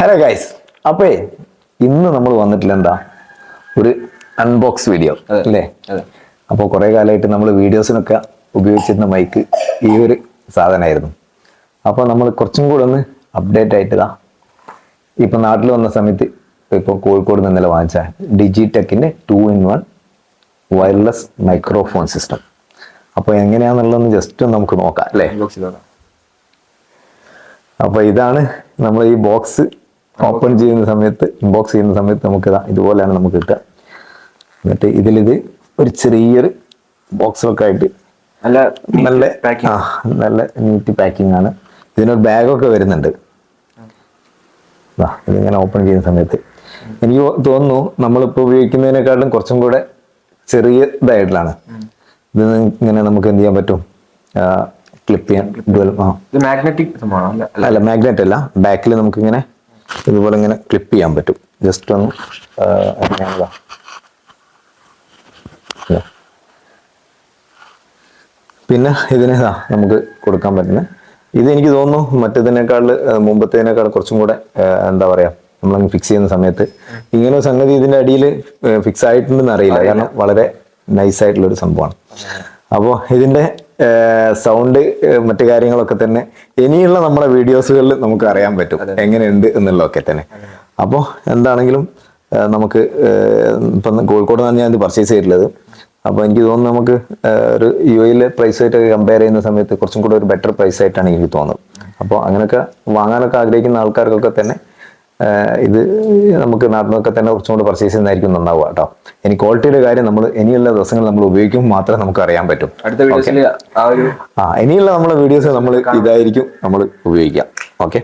Hello guys, അപ്പേ ഇന്ന് നമ്മൾ വന്നിട്ടില്ല എന്താ ഒരു അൺബോക്സ് വീഡിയോ അല്ലേ? അപ്പോൾ കുറേ കാലമായിട്ട് നമ്മൾ വീഡിയോസിനൊക്കെ ഉപയോഗിച്ചിരുന്ന മൈക്ക് ഈ ഒരു സാധനമായിരുന്നു. അപ്പോൾ നമ്മൾ കുറച്ചും കൂടെ ഒന്ന് അപ്ഡേറ്റ് ആയിട്ടതാ ഇപ്പം നാട്ടിൽ വന്ന സമയത്ത് ഇപ്പോൾ കോഴിക്കോട് നിന്നല്ല വാങ്ങിച്ച ഡിജിടെക്കിൻ്റെ 2-in-1 വയർലെസ് മൈക്രോഫോൺ സിസ്റ്റം. അപ്പോൾ എങ്ങനെയാണെന്നുള്ളതെന്ന് ജസ്റ്റ് നമുക്ക് നോക്കാം അല്ലേ? അപ്പോൾ ഇതാണ് നമ്മൾ ഈ ബോക്സ് ഓപ്പൺ ചെയ്യുന്ന സമയത്ത്, ഇൻബോക്സ് ചെയ്യുന്ന സമയത്ത് നമുക്ക് ഇതുപോലെയാണ് നമുക്ക് കിട്ടുക. എന്നിട്ട് ഇതിലിത് ഒരു ചെറിയൊരു ബോക്സൊക്കെ ആയിട്ട് നല്ല നീറ്റ് പാക്കിംഗ് ആണ്. ഇതിനൊരു ബാഗൊക്കെ വരുന്നുണ്ട്. ഇതിങ്ങനെ ഓപ്പൺ ചെയ്യുന്ന സമയത്ത് എനിക്ക് തോന്നുന്നു നമ്മളിപ്പോൾ ഉപയോഗിക്കുന്നതിനേക്കാളും കുറച്ചും കൂടെ ചെറിയ ഇതായിട്ടുള്ളതാണ്. ഇത് ഇങ്ങനെ നമുക്ക് എന്ത് ചെയ്യാൻ പറ്റും, ക്ലിപ്പ് ചെയ്യാൻ. അല്ല, മാഗ്നറ്റ് അല്ല, ബാക്കിൽ നമുക്ക് ഇങ്ങനെ ഇതുപോലെ ഇങ്ങനെ ക്ലിപ്പ് ചെയ്യാൻ പറ്റും. ജസ്റ്റ് ഒന്ന് പിന്നെ ഇതിന് നമുക്ക് കൊടുക്കാൻ പറ്റുന്ന ഇത് എനിക്ക് തോന്നുന്നു മറ്റേതിനേക്കാൾ മുമ്പത്തേനേക്കാൾ കുറച്ചും കൂടെ എന്താ പറയാ, നമ്മളങ്ങ് ഫിക്സ് ചെയ്യുന്ന സമയത്ത് ഇങ്ങനെ ഒരു സംഗതി ഇതിന്റെ അടിയിൽ ഫിക്സ് ആയിട്ടുണ്ടെന്ന് അറിയില്ല, കാരണം വളരെ നൈസായിട്ടുള്ള ഒരു സംഭവമാണ്. അപ്പോൾ ഇതിന്റെ സൗണ്ട് മറ്റു കാര്യങ്ങളൊക്കെ തന്നെ ഇനിയുള്ള നമ്മുടെ വീഡിയോസുകളിൽ നമുക്ക് അറിയാൻ പറ്റും എങ്ങനെയുണ്ട് എന്നുള്ളതൊക്കെ തന്നെ. അപ്പോൾ എന്താണെങ്കിലും നമുക്ക് ഇപ്പം കോഴിക്കോട് നിന്നാണ് ഞാൻ ഇത് പർച്ചേസ് ചെയ്തിട്ടുള്ളത്. അപ്പോൾ എനിക്ക് തോന്നുന്നു നമുക്ക് ഒരു UAE പ്രൈസ് ആയിട്ടൊക്കെ കമ്പയർ ചെയ്യുന്ന സമയത്ത് കുറച്ചും കൂടെ ഒരു ബെറ്റർ പ്രൈസ് ആയിട്ടാണ് എനിക്ക് തോന്നുന്നത്. അപ്പോൾ അങ്ങനെയൊക്കെ വാങ്ങാനൊക്കെ ആഗ്രഹിക്കുന്ന ആൾക്കാർക്കൊക്കെ തന്നെ ഇത് നമുക്ക് നാട്ടിൽ നിന്നൊക്കെ തന്നെ കുറച്ചും കൂടെ പർച്ചേസ് ചെയ്യുന്നതായിരിക്കും നന്നാവുക കേട്ടോ. ഇനി ക്വാളിറ്റിയുടെ കാര്യം നമ്മൾ ഇനിയുള്ള ദിവസങ്ങൾ നമ്മൾ ഉപയോഗിക്കും മാത്രമേ നമുക്ക് അറിയാൻ പറ്റും. ഇനിയുള്ള നമ്മളെ വീഡിയോസ് നമ്മൾ ഇതായിരിക്കും നമ്മൾ ഉപയോഗിക്കാം. ഓക്കെ.